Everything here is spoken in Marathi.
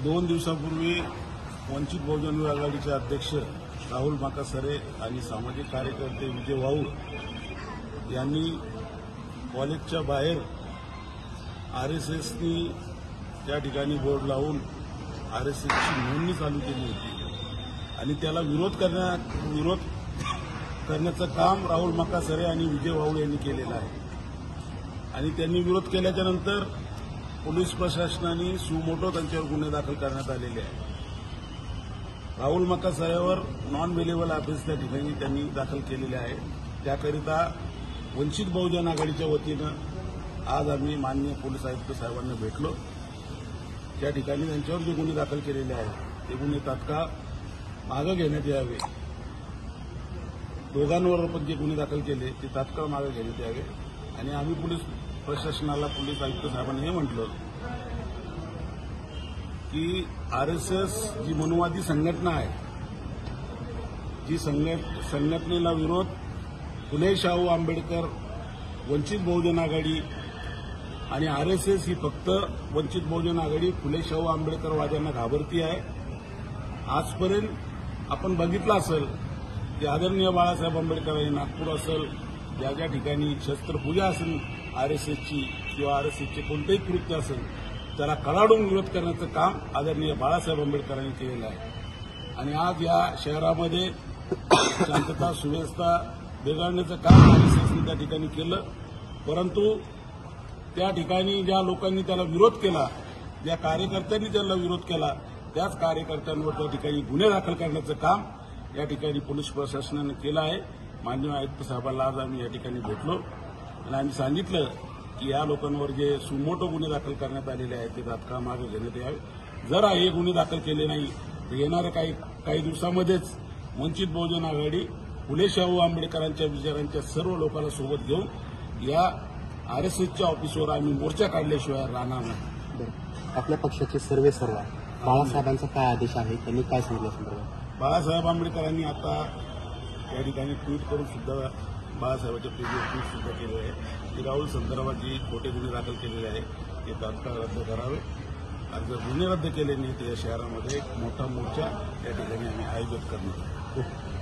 2 दिवसापूर्वी वंचित बहुजन आघाडीचे अध्यक्ष राहुल माकासरे आणि सामाजिक कार्यकर्ते विजय वाऊळ यांनी कॉलेजच्या बाहेर आरएसएसनी त्या ठिकाणी बोर्ड लावून आरएसएसची नोंदणी चालू केली होती आणि त्याला विरोध करण्याचं काम राहुल माकासरे आणि विजय वाऊळ यांनी केलेलं आहे। आणि त्यांनी विरोध केल्याच्या नंतर पोलीस प्रशासनाने सुमोटो त्यांच्यावर गुन्हे दाखल करण्यात आलेले आहेत। राहुल माकासरेवर नॉन अवेलेबल ऑफिस त्या ठिकाणी त्यांनी दाखल केलेले आहे। त्याकरिता वंचित बहुजन आघाडीच्या वतीनं आज आम्ही माननीय पोलीस आयुक्त साहेबांना भेटलो। त्या ठिकाणी त्यांच्यावर जे गुन्हे दाखल केलेले आहेत ते गुन्हे तात्काळ मागे घेण्यात यावे। दोघांवर पण जे गुन्हे दाखल केले ते तात्काळ मागे घेण्यात यावे। आणि आम्ही पोलीस प्रशासनाला पोलीस आयुक्त साहेबांनी हे म्हटलं की आरएसएस जी मनुवादी संघटना आहे, जी संघटनेला विरोध फुले शाहू आंबेडकर, वंचित बहुजन आघाडी आणि आरएसएस ही फक्त वंचित बहुजन आघाडी फुले शाहू आंबेडकरवाद्यांना घाबरती आहे। आजपर्यंत आपण बघितलं असेल की आदरणीय बाळासाहेब आंबेडकर यांनी नागपूर असेल, ज्या ज्या ठिकाणी शस्त्रपूजा असेल आरएसएसची किंवा आरएसएसचे कोणतेही कृत्य असेल त्याला कडाडून विरोध करण्याचं काम आदरणीय बाळासाहेब आंबेडकरांनी केलेलं आहे। आणि आज या शहरामध्ये शांतता सुव्यवस्था बिघडण्याचं काम आरएसएसने त्या ठिकाणी केलं। परंतु त्या ठिकाणी ज्या लोकांनी त्याला विरोध केला, ज्या कार्यकर्त्यांनी त्याला विरोध केला, त्याच कार्यकर्त्यांवर त्या ठिकाणी गुन्हे दाखल करण्याचं काम या ठिकाणी पोलीस प्रशासनानं केलं आहे। माननीय आयुक्त साहेबांना आज आम्ही या ठिकाणी भेटलो आणि आम्ही सांगितलं की या लोकांवर जे सुमोटो गुन्हे दाखल करण्यात आलेले आहेत ते तात्काळ मागे घेण्यात यावे। जर हे गुन्हे दाखल केले नाही तर येणाऱ्या काही दिवसामध्येच वंचित बहुजन आघाडी फुले शाहू आंबेडकरांच्या विचारांच्या सर्व लोकांना सोबत घेऊन या आरएसएसच्या ऑफिसवर आम्ही मोर्चा काढल्याशिवाय राहणार नाही। आपल्या पक्षाचे सर्वेसर्वा बाळासाहेबांचा काय आदेश आहे, त्यांनी काय सांगितलं संदर्भात? बाळासाहेब आंबेडकरांनी आता या ठिकाणी ट्विट करून सुद्धा बाळासाहेबांच्या पेजवर ट्विट सुद्धा केले आहे की राहुल संदर्भात जी खोटे गुन्हे दाखल केलेले आहेत ते तात्काळ रद्द करावे। आणि जर गुन्हे रद्द केले नाही तर या शहरामध्ये एक मोठा मोर्चा या ठिकाणी आम्ही आयोजित करणार आहोत।